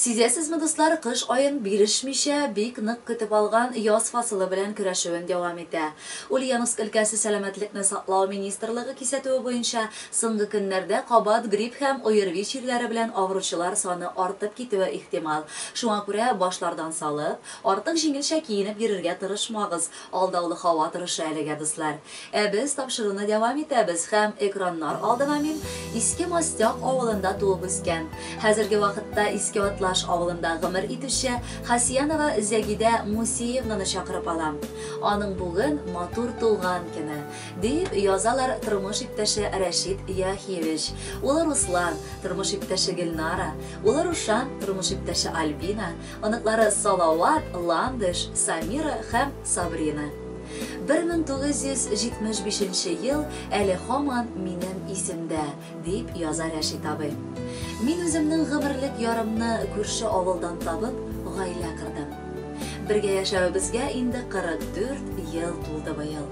Sizesizmi dostlar, kış ayın birişmişe bik nik kütüp algan yaz fasılı bilen küreşüvün devam ete. Ulyanovsk ülkesi Selametlikni Saqlaw Ministerligi kisatuvi boyunca soňgy günlerde qabat grip hem ORV çirleri bilen awruvchilar sony artyp ketüvi ihtimal. Şuňa görä başlardan salyp, artyk jiňilçe kiyinip ýürerge tyrışmagyz. Aldawly hawa tyrışı elige dostlar. Biz tapşyrygyny devam etebez hem ekranlar aldyna men Iski Mastyak awylynda tuwup ösken. Häzirgi wagtda Iski avılında gymir itişe Hasiyanova Zagida Musiyevnani çakyryp alam. Anyň bugün matur tuğan güni diýip ýazalar turmuş ipteşi Rashid Yahyevich. Ular Ruslan, turmuş ipteşi Gülnara, ular Uşan, turmuş ipteşi Albina, anyklary Salawat, Landish, Samira hem Sabrina. 1975 ýyl äli haman minem isimde diýip ýazar Rashid abi. Men özümniň gymyrlyk ýarymny görşi awyldan tabyp gaýla kyrdım. Birge ýaşabybizga indi 44 ýyl tuldy bu ýyl.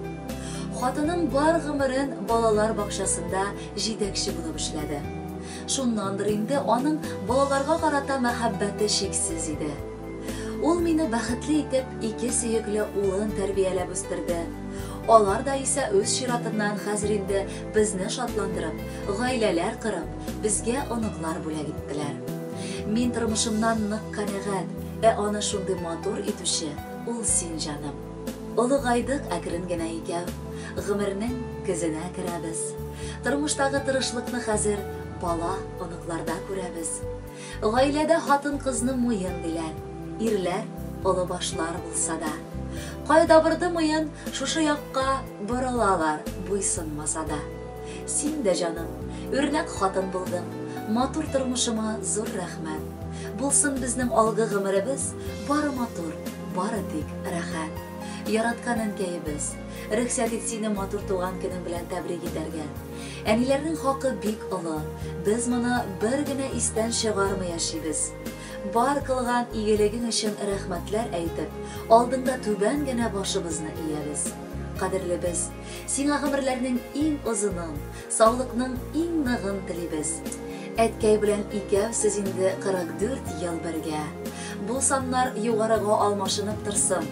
Hatynym bar gymyryn balalar bakşasynda jidekçi bolup işledi. Şundandyr indi anyň balalarga garata mahabbati şeksiz idi. Ol meni baxtly etip iki süýükli ulyn terbiýelep östirdi. Olar da ise öz şiratından häzirinde bizni şatlandyryp, gaýleler kurup, bizge onuklar bölek etdiler. Men turmuşymdan nyk kanagat, ana şunday matur etüşi ul sen janym. Ulugaydyk äkringene ikew, gymyrnyň közüne kirabys. Turmuşdagy tyrışlykny häzir bala onuklarda körebiz. Gaýlede hatyn kyzyny moýun bilen, irler ulu başlar bulsa da. Qayda birdi moýun şuşa ýakka buralalar buýsunmasa da. Sen de janım, örnek hatyn buldum. Matur turmuşyma zor rahmat. Bulsun bizning algy gymyrybiz bary matur, bary tik rahat. Yaratgan enkeýibiz. Rühsat et seni matur tuğan güniň bilen tebrik ederge. Änileriniň haky bik uly. Biz muny birgine isten çygarmy ýaşaýbys. Bar kılgan iyiliğin için rahmetler eytip, aldığında tüben gene başımızını iyeriz. Kadirli biz, sina gymyrlarynyň iň uzunun, sağlıknyň iň nygyn tilibez. Etkeý bilen ikew siz indi 44 ýyl birge. Bu sanlar ýogaryga almaşynyp tyrsyn.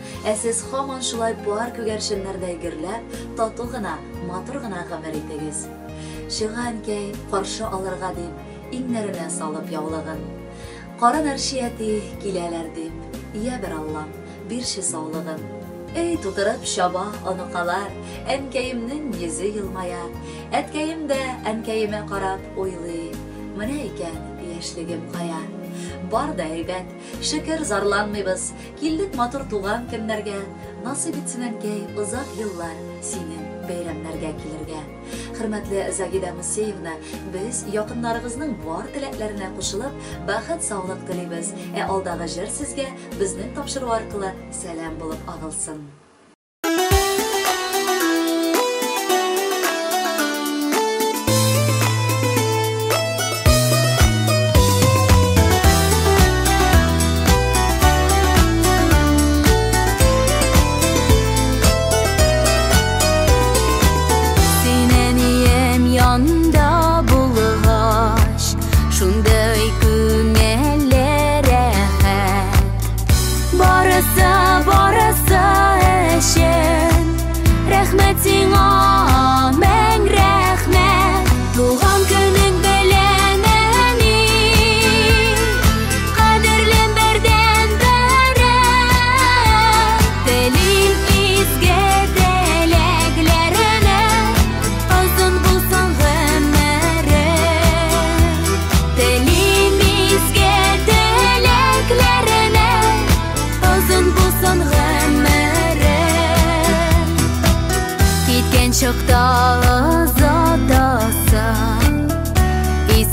Siz haman şulay bar kögerşinlerde girlep, tatul gana, matur gana gymyr etegiz. Şıgankey qarşı alırga dip, iňlerine salyp ýawlygyn. Qara narşiyeti gileler dip, iya bir Allah'ım, bir şey sağlığın. Ey tuturup şaba onuqalar, enkeyimnin yüzü yılmayar. Etkeyim de enkeyime qarab oylayıp, mına iken yaşligim qayar. Bar da eybet, şükür zarlanmaybız, kildik matur tuğan kimlerge, nasip etsin enkey uzak yıllar senin beyramlarga kelirge. Hürmetli Zagida Musiyevna, biz yakınlarımızın var tileklerine koşulup, baxet sağlık dileybiz. Aldağı jir sizge bizning topşyryk arqılı selam bolup agılsın.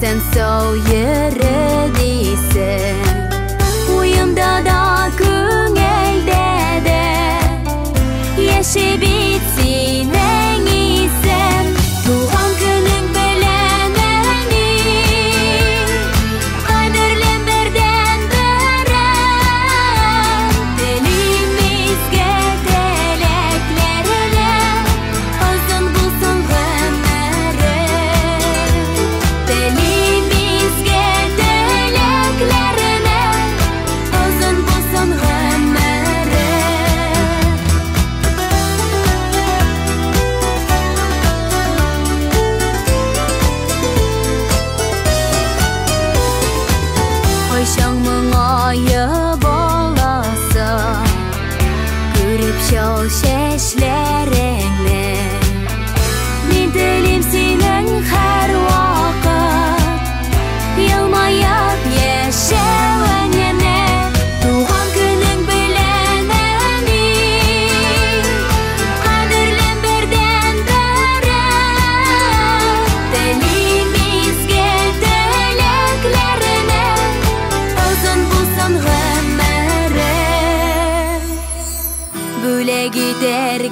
Sen sağ yere değilsen, uyumda da köngelde de yaşa bitsin en iyisen. Tuğan günün beleneni kadirlim birden bire, dilimizge dileklerine uzun bulsun gönlere. Dilimizge dileklerine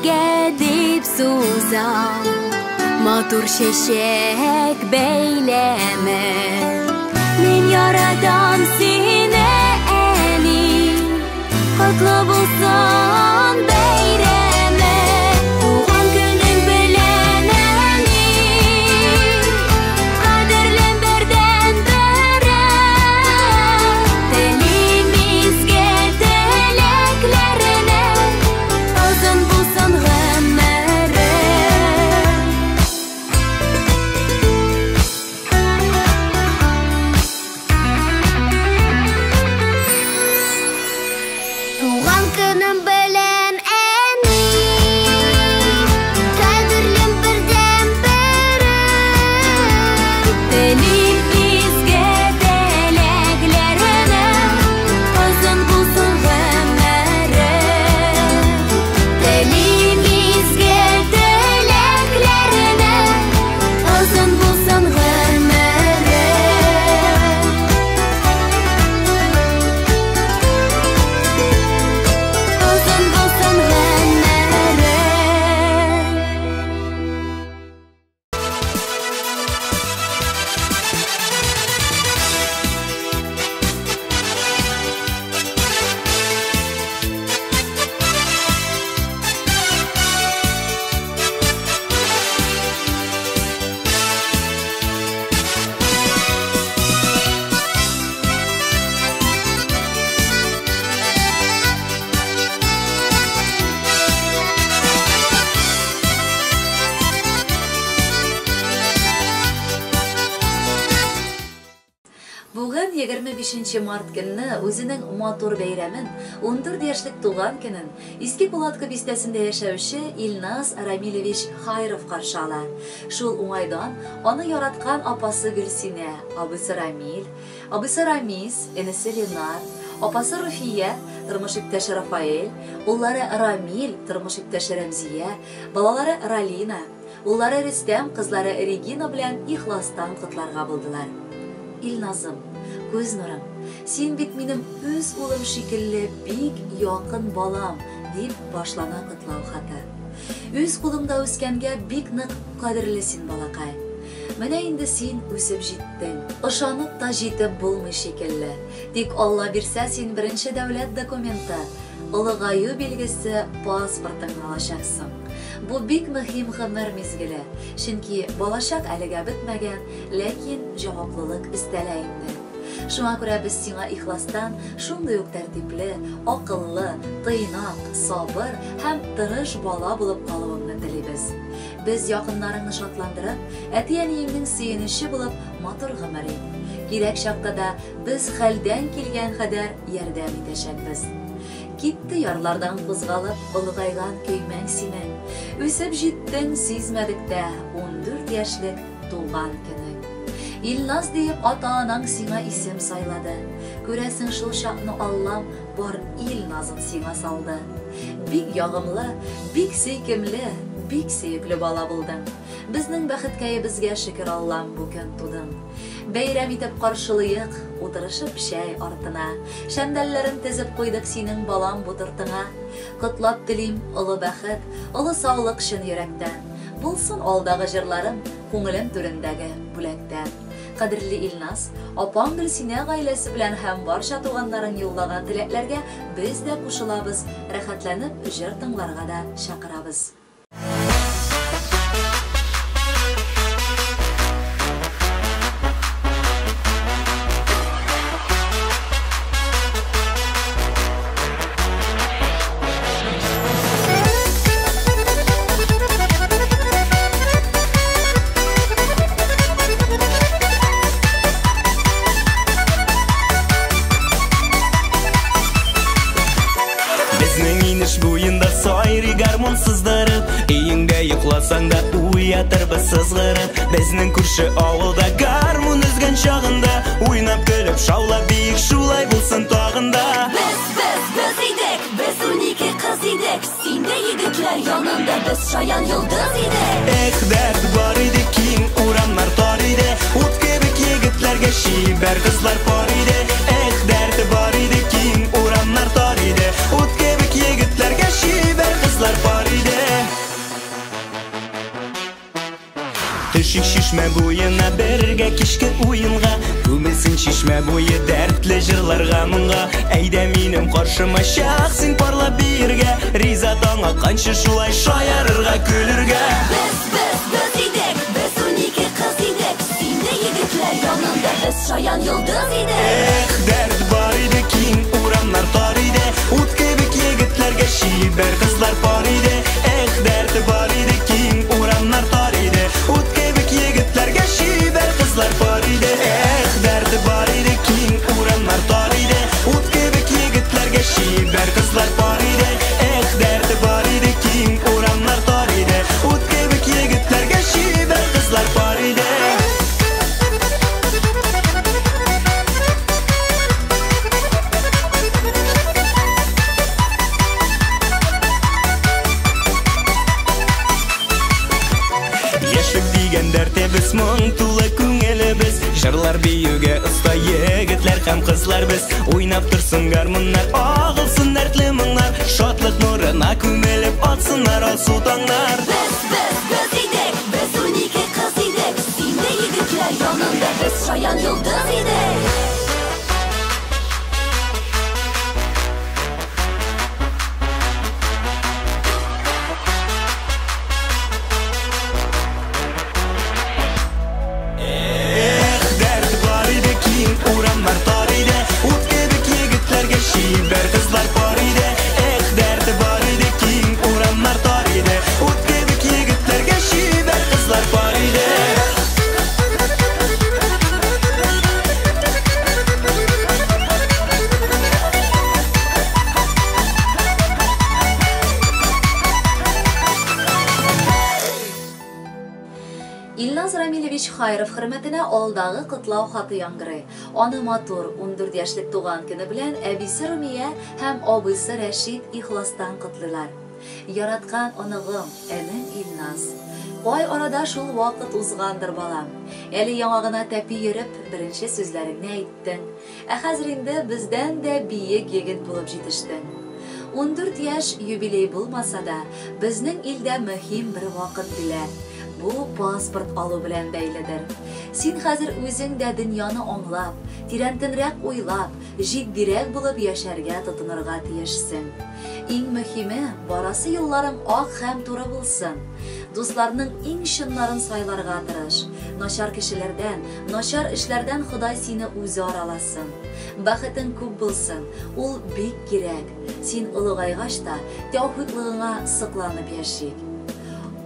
birge dip suzam Matur şeşek beyleme Min yaradan sine eni Haklı bulsan beyreme Tuğan günün bileneni Kaderlim birden bere Telimizge teleklerine Azın bulsan gemmere Tuğan günün bilen eni Kaderlim birden beri Telimizge teleklerine Azın bulsan gemmere Telimizge teleklerine Azın bulsan gemmere Azın bulsan gemmere Bugün 25 Mart günü özünün motor beyramın 14 yaşlık tuğan günün İski Polatki bistesinde yaşavışı İlnaz Ramilevich Hayrov karşı alar. Şul umaydan onu yaratkan apası Gülsine, abısı Ramil, abısı Ramiz, enesi Lenar, apası Rufiye, tırmış iptaşı Rafael, ulları Ramil, tırmış iptaşı Remziye, balaları Ralina, ulları Rüstem, kızları Regina bilen ihlastan kutlarga buldular. İlnazım, göz nurum, sen bit menim öz ulum şekilli bik yakın balam deyip başlana kıtlav hata. Öz kulumda öskenge bik nık kadirlisin balakay. Mene indi sen ösüp jittin, ışanıp da jitip bulmuş şekilli. Tek Allah birse sen birinci devlet dokumenti, ılıgayu belgesi pasportını alacaksın. Bu bik mühim gımır mezgili, çünkü balashak aliga bitmegen, lakin cavaplılık isteleyindi. Şuna göre biz sana ihlastan şunday yok tertipli, akıllı, tıynak, sabır hem tırış bala bulup kalıbını dileybiz. Biz yakınlarını şatlandırıp, etiyeniyinin suyunuşu bulup motor gımırı. Gerek şakta da biz halden kelgen kadar yardım edecekbiz. Gitti yarlardan kuzgalıp, ılıgaygan köymän sinen. Ösüp jittin sezmedik de 14 yaşlık tuğan günü. İlnaz deyip ata-anan sina isim sayladı. Göresin şul şakны Allah'ım bar İlnaz'ın sina saldı. Bik yağımlı, bik seykimli, bik seyipli bala buldun. Bizning baxtga bizga şükür Allah'ım bu gün tudun. Beyram etip karşılayık, oturışıp şey artına. Şendallerin tezip koyduk senin balam bu tırtına. Kıtlap dilim, ılı baxıt, ılı sağlık şın yürekten. Bulsun aldağı jırlarım, koңilim türündägi bulaktan. Qadirli İlnaz, apam Gülsine gailesi bilen hem barşa tuğanların yollagan tileklerge biz de kuşulabız, rahatlanıp jır tыңlarga da şakırabız. Sыздырып, үйіңде йықласаң да уятырбыз сызғырып. Біздің күрші ауылда гармон үзген шағында, ойнап күліп шаулап биік шулай болсын тағында. Biz idik, biz 12 kız idik. Sende yigitler yanında biz şayan yıldız idik. Dert var idi, keng uramlar tor idi. Ot kebik yigitlerge şiber kızlar par idi. Dert var idi, keng uramlar tor idi. Ot kebik yigitlerge şiber kızlar par idi. Түшік шишмә буена бірге кешкі ойынға, көмілсін шишмә бойы дәртлі жырларға мұңға. Әйдә минем қаршыма шақсың парла бірге, риза таңа қаншы шулай шаярырға күлірге. Biz idek, biz 12 kız idek, sinde yigitler yanında biz şayan yıldız idek. Dert var idi king, uğramlar tar idi, ut kebik yigitlerge şiber kızlar par idi. Dert var idi king, uğramlar tar idi, ut kebik yigitlerge şiber kızlar par idi. Dert var idi king, uğramlar tar idi, ut kebik yigitlerge şiber kızlar par idi. Dert var idi king, uğramlar tar idi, ut kebik yigitlerge şiber kızlar par idi. Biz мұң тулы көңелі біз, жырлар биюге ұста егітлер һәм қызлар біз. Ойнап тұрсын гармоннар, ағылсын дәртлі мұңлар, шатлық нұрына көмеліп атсынар алсу таңдар. Biz idek, biz 12 kız idek, sinde yigitler yanında biz şayan yıldız idek. Uğramlar tar idi, ut kebik yigitlerge şiber kızlar par idi. Dert var idi king, uğramlar tar idi, ut kebik yigitlerge şiber kızlar par idi. Илназ Рамилевич Хайров хөрмәтенә алдагы кытлау хаты яңгырый. Аны матур 14 яшьлек туган көне белән әбисе Румия һәм абыйсы Рәшид ихластан кытлыйлар. Яраткан оныгым, әнем Илназ. Ай арада шул вакыт узгандыр балам. Әле яңа гына тәпи йөреп, беренче сүзләреңне әйттең. Хәзер инде бездән дә биек егет булып җитештең. 14 яшь юбилей булмаса да, безнең илдә мөһим бер вакыт килә. Бу паспорт алу белән бәйледер. Син хәзер үзең дә дөньяны аңлап, тирәнтенрәк уйлап, җитдирәк булып яшәргә тотынырга тиешсең. Иң мөһиме, барасы юлларың ак һәм туры булсын. Дусларның иң чыннарын сайларга тырыш. Начар кешеләрдән, начар эшләрдән Ходай сине үзе араласын. Бәхетең күп булсын, ул бик кирәк. Син улыгайгач та тәүһидлыгыңа сыкланып яши.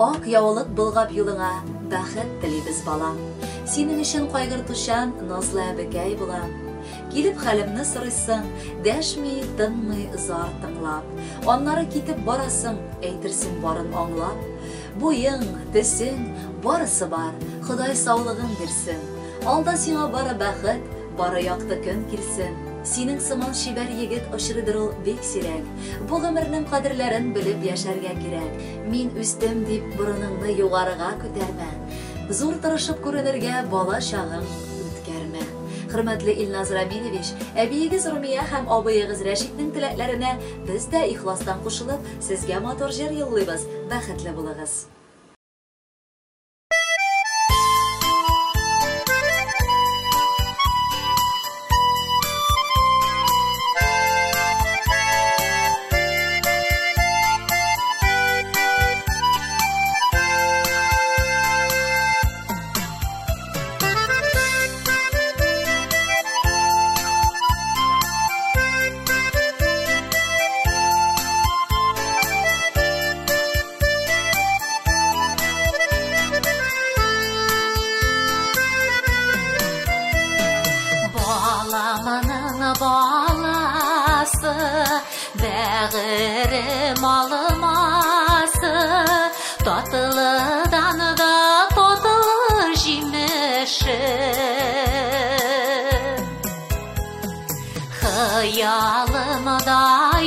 Ак яулык булгап юлыңа бәхет телибез балам. Синең өчен кайгыртучан назлы әбекәй булам. Килеп хәлемне сорыйсың, дәшми, тынмый зар тыңлап. Аннары китеп барасың, әйтерсең барын аңлап. Буең, тесең, барысы бар, Ходай саулыгын бирсен. Алда сиңа бары бәхет, бары якты көн килсен. Синең сыман шибәр егет очрыдыр ул бик сирәк. Бу гомернең кадерләрен белеп яшәргә кирәк. Мин үстем дип борыныңны югарыга күтәрмә. Зур тырышып күренергә бала чагың үткәрмә. Хөрмәтле Илназ Рамилевич, әбиегез Румия һәм абыегыз Рәшиднең теләкләренә без дә ихластан кушылып, сезгә матур җыр юллыйбыз. Бәхетле булыгыз. Balası, bәғірім алымасы, татылыдан да татылы жеміші. Хыялымда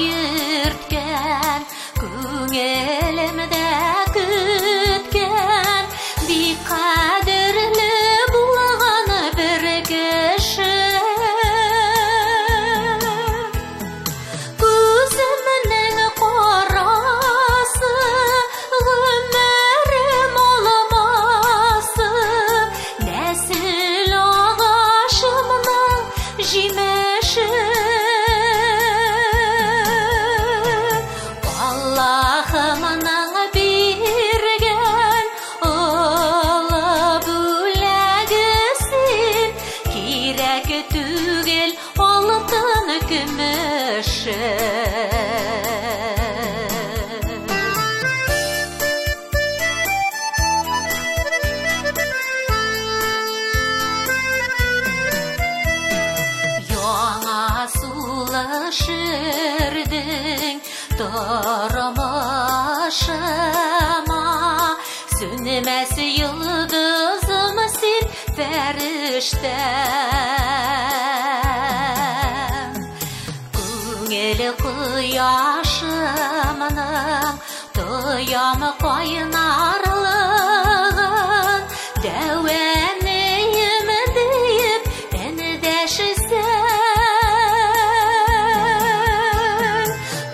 үрткен, көңелімді күткен, бик қадірлі болған бір кіші. Көзімнің қарасы, ғұмырым Яңа сулышырдың тормышыма, sönmez yıldızım sil feriştem. Көңіл құяшымның тоямы қайнарлығын дәуәнейім дейіп әнідәшісің.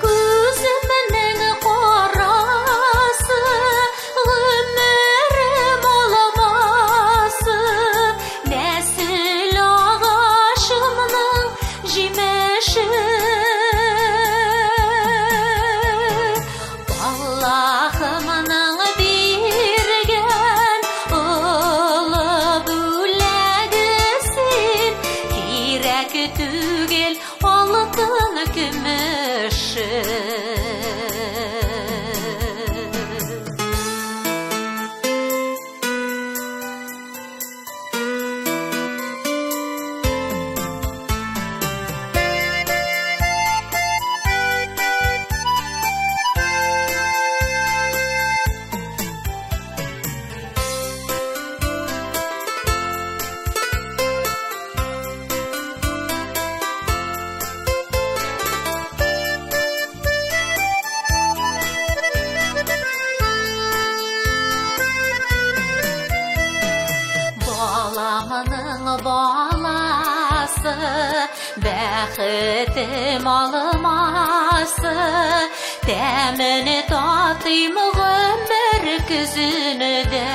Көзімнің қарасы ғұмырым оламасы, нәсіл ағашымның жемеші. Аллахымның берген ұлы бүләгісін, керек түгел алтын күміші. Баламның баласы, бәхетім алмасы, тәміні татым ғұмыр күзініде.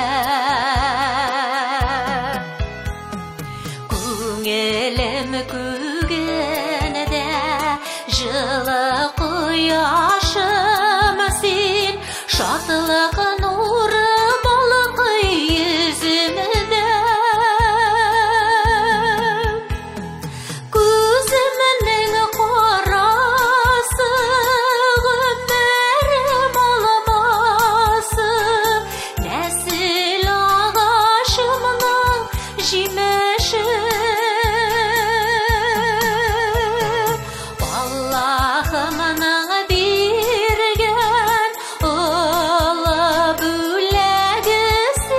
Көңілім көгенде жылы құяшым сен, шаттылық нұры балық yüzümde. Gözümün karası ömrüm olması, nesil ağaçımın jimeşi. Allah'ımın bergen ұлы бүләгісін,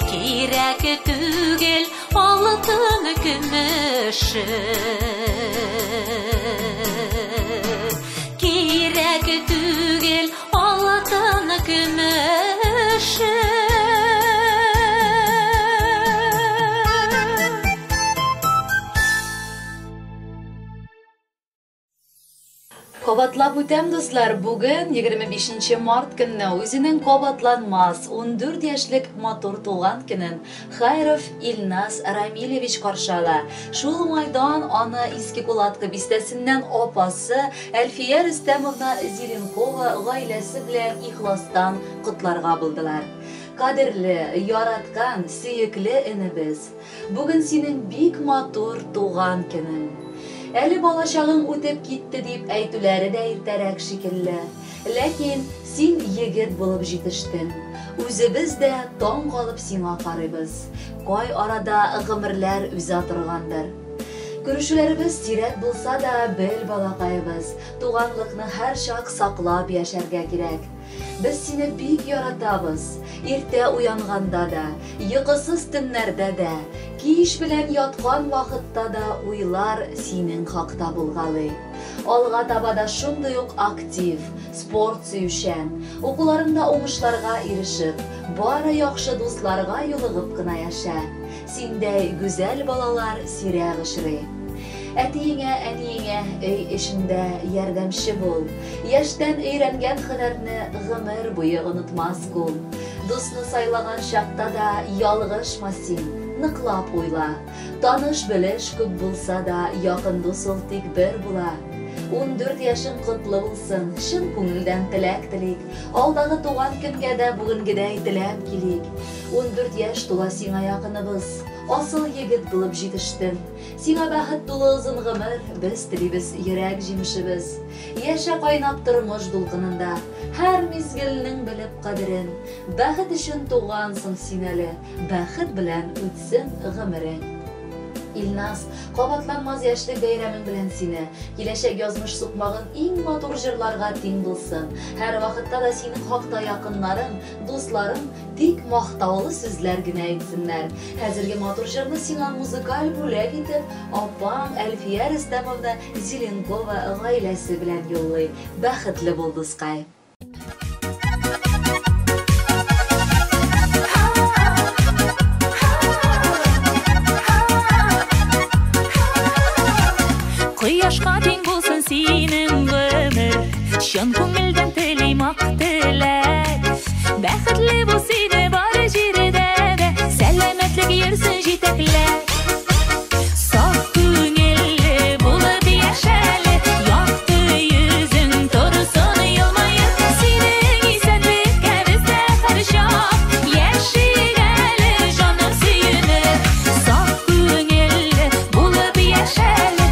керек түгел алтын күміші. Керек түгел алтын күміші. Кабатлап үтәм, дуслар, бүген 25 март көнне үзенең кабатланмас 14 яшьлек матур туган көнен Хайров Илназ Рамилевич каршы ала. Шул майдан аны Иске Кулатка бистәсеннән апасы Әлфия Рөстәмовна Зеленкова гаиләсе белән ихластан котларга булдылар. Кадерле, яраткан, сөекле энебез, бүген синең бик матур туган көнең. Әле балачагың үтеп китте дип әйтүләре дә иртәрәк шикелле. Ләкин син егет булып җитештең. Үзебез дә таң калып сиңа карыйбыз. Кай арада гомерләр үзә торгандыр. Күрешүләребез сирәк булса да, бел балакайбыз. Туганлыкны һәр чак саклап яшәргә кирәк. Без сине бик яратабыз. Иртә уянганда да, йокысыз төннәрдә дә, кич белән яткан вакытта да уйлар синең хакта булгалый. Алга таба да шундый ук актив, спорт сөючән, укуларында уңышларга ирешеп, бары яхшы дусларга юлыгып кына яшә. Синдәй гүзәл балалар сирәк очрый. Әтиеңә, әниеңә өй эшендә ярдәмче бул. Яшьтән өйрәнгән һөнәрне гомер буе онытмас кул. Дусны сайлаган чакта да ялгышма син, ныклап уйла. Таныш белеш күп булса да, якын дус ул тик бер була. 14 яшың құтлы булсын, шын күңелдән теләк телик. Алдагы туган көнгә дә бүгенгедәй теләп килик. 14 яшь тула сиңа якыныбыз. Асыл егет булып җитештең. Сиңа бәхет тулы озын гомер, без телибез йөрәк җимешебез. Яшә кайнап тормыш дулкынында, һәр мизгелнең белеп кадерен. Бәхет өчен тугансың син әле, бәхет белән үтсен гомерең. Илназ, кабатланмас яшьлек бәйрәмең белән сине, киләчәк язмыш сукмагын иң матур җырларга тиң булсын. Һәр вакытта да синең хакта якыннарың, дусларың тик мактаулы сүзләр генә әйтсеннәр. Хәзерге матур җырны сиңа музыкаль бүләк итеп, апаң Әлфия Рөстәмовна Зеленкова гаиләсе белән юллый. Бәхетле бул, дускай. Кояшка тең булсын синең гомер, чын күңелдән телим ак теләк. Бәхетле бул сине бары җирдә дә, сәламәтлек йөрсен җитәкләп. Саф күңелле булып яшәле, якты йөзең торсын елмаеп. Синең исәнлеккә бездә һәр чак, яшигәле җаным сөенеп. Саф күңелле булып яшәле,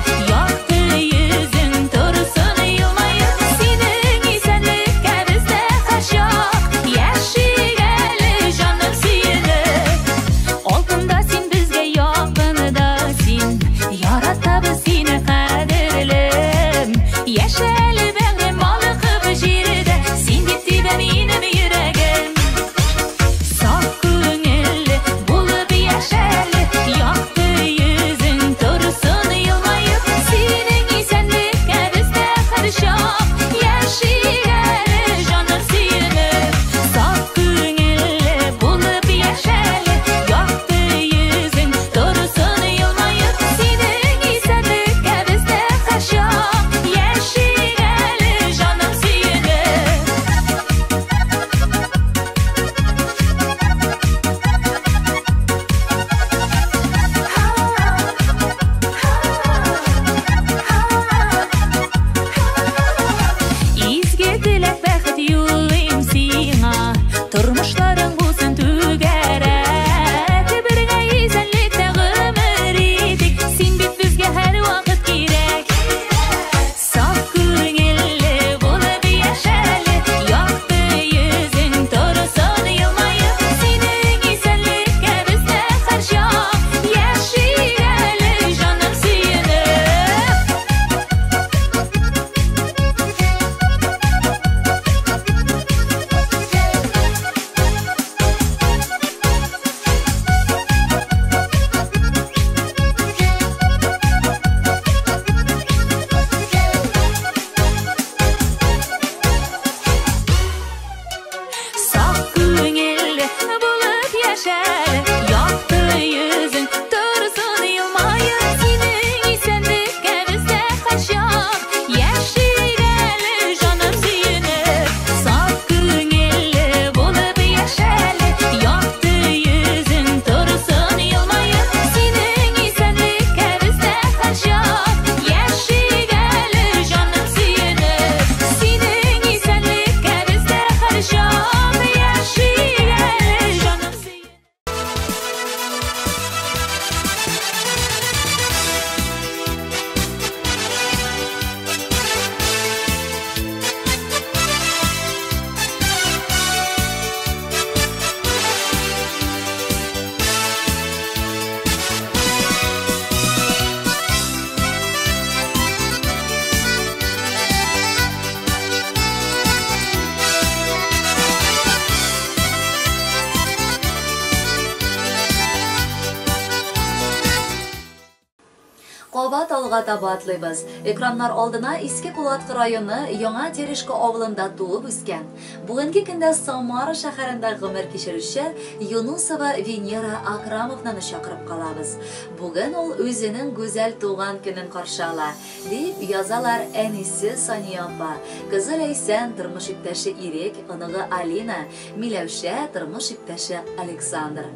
Кабат алга таба атлыйбыз. Экраннар алдына Иске Кулаткы районы Яңа Терешка авылында туып үскән. Бүгенге көндә Самара шәһәрендә гомер кичерүче Юнусова Венера Акрамовнаны чакырып калабыз. Бүген ул үзенең гүзәл туган көнен каршы ала, дип язалар әнисе Сания апа. Кызы Ләйсән, тормыш иптәше Ирек, оныгы Алина, Миләүшә, тормыш иптәше Александр.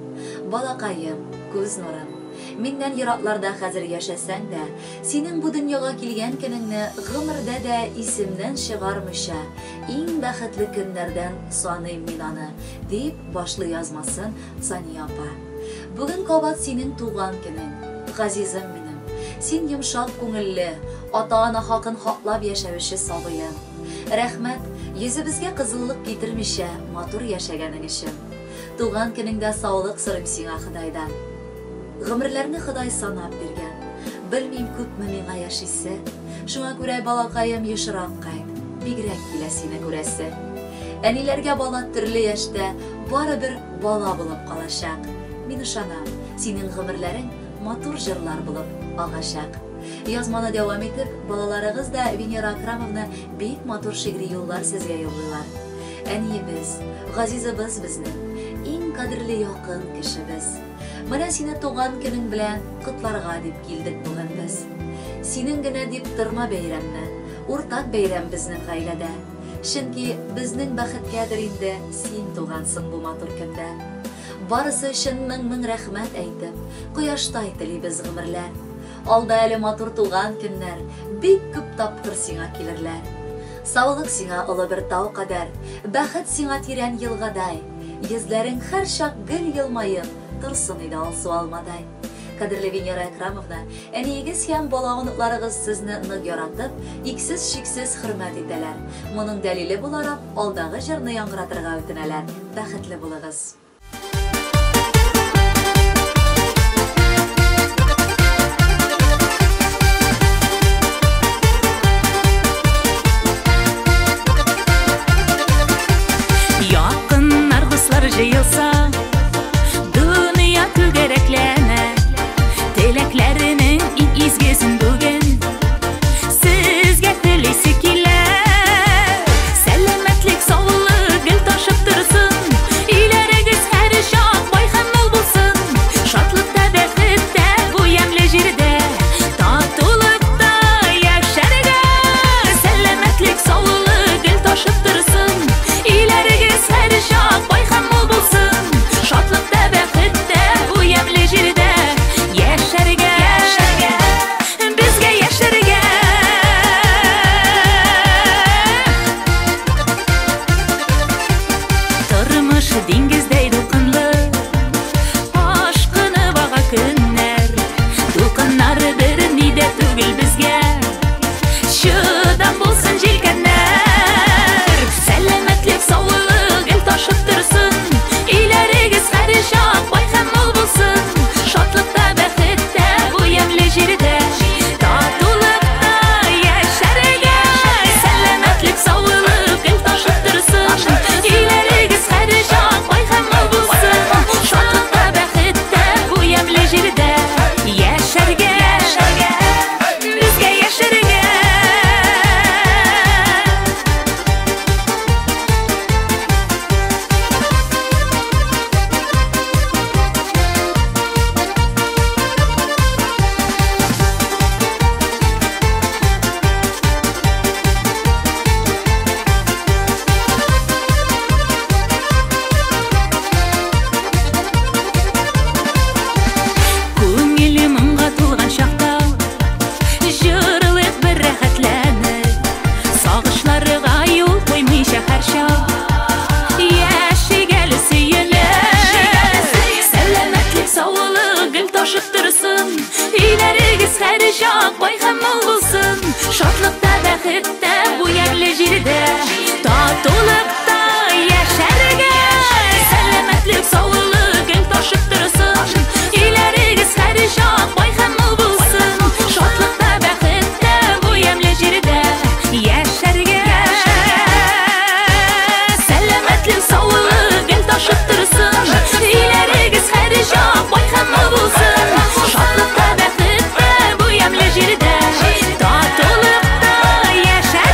Балакаем, күз нурым. Миннән еракларда хәзер яшәсәң дә, синең бу дөньяга килгән көнеңне гомердә дә исемнән чыгармыйча, иң бәхетле көннәрдән саныйм мин аны, дип башлый язмасын Сания апа. Бүген кабат синең туган көнең, газизем минем. Син йомшак күңелле, ата-ана хакын хаклап яшәүче сабыем. Рәхмәт, йөзебезгә кызыллык китермичә матур яшәгәнең өчен. Туган көнеңдә саулык сорыйм сиңа Ходайдан. Гомерләрне Ходай санап биргән. Белмим күпме миңа яшисе. Шуңа күрә балакаем ешрак кайт. Бигрәк килә сине күрәсе. Әниләргә бала төрле яшьтә барыбер бала булып калачак. Мин ышанам, синең гомерләрең матур җырлар булып агачак. Язманы дәвам итеп, балаларыгыз да Венера Акрамовна бик матур шигъри юллар сезгә юллыйлар. Әниебез, газизыбыз безнең, иң кадерле якын кешебез. Менә сине туган көнең белән котларга дип килдек бүген без. Синең генә дип тырма бәйрәмне, уртак бәйрәм безнең гаиләдә. Чөнки безнең бәхеткәдер инде син тугансың бу матур көндә. Барысы өчен мең рәхмәт әйтеп, кояштай телибез гомерләр. Алда әле матур туган көннәр, бик күп тапкыр сиңа килерләр. Саулык сиңа олы бер тау кадәр, бәхет сиңа тирән елгадай. Йөзләрең һәр чак гөл елмаеп, торсын иде алсу алмадай. Кадерле Венера Акрамовна, әниегез һәм балагынларыгыз сезне нык яратып, иксез-шиксез хөрмәт итәләр. Моның дәлиле буларак, алдагы җырны яңгыратырга үтенәләр. Бәхетле булыгыз. Жыйылса, дөнья күгәрәкләнә, теләкләренең иң изгесен бүген сезгә телисе килә. Сәламәтлек, саулык гел ташып торсын, иләрегез һәр чак бай һәм мул булсын. Шатлыкта, бәхеттә, бу ямьле җирдә, татулыкта яшәргә. Сәламәтлек, саулык гел ташып торсын, иләрегез һәр чак бай һәм шатлыкта, бәхеттә, бу ямьле җирдә яшәргә, безгә яшәргә. Тормыш диңгездәй дулкынлы, ашкыны бага көннәр, дулкыннар берни дә түгел безгә, чыдам булсын җилкәннәр. Сәламәтлек, саулык гел ташып торсын, шак бай һәм мул булсын. Шатлыкта, бәхеттә, бу ямьле җирдә, татулыкта яшәргә. Сәламәтлек, саулык гел ташып торсын, иләрегез һәр чак бай һәм мул булсын. Шатлыкта, бәхеттә, бу ямьле җирдә яшәргә, безгә яшәргә. Шатлыкта, бәхеттә, бу ямьле җирдә, татулыкта яшәргә. Сәламәтлек, саулык гел ташып торсын, иләрегез һәр чак бай һәм мул булсын. Шатлыкта, бәхеттә, бу ямьле җирдә яшәргә. Сәламәтлек, саулык гел ташып торсын, иләрегез һәр чак бай һәм мул булсын. Шатлыкта, бәхеттә, бу ямьле җирдә, татулыкта яшәргә.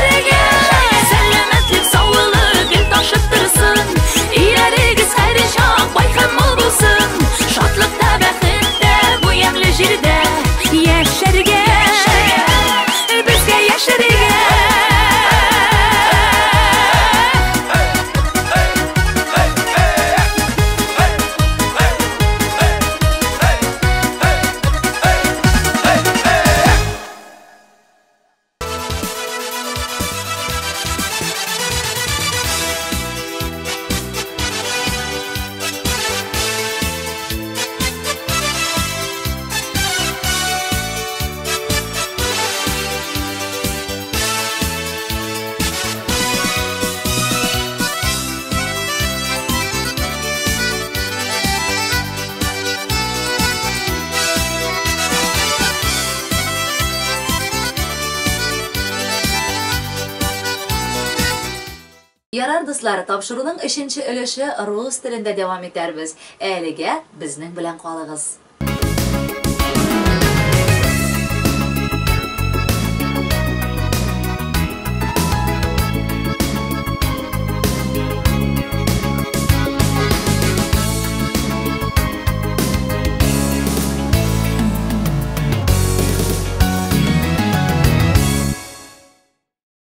Ярар дуслар, тапшыруның 3-нче өлеше рус телендә дәвам итәрбез. Әлегә безнең белән калыгыз.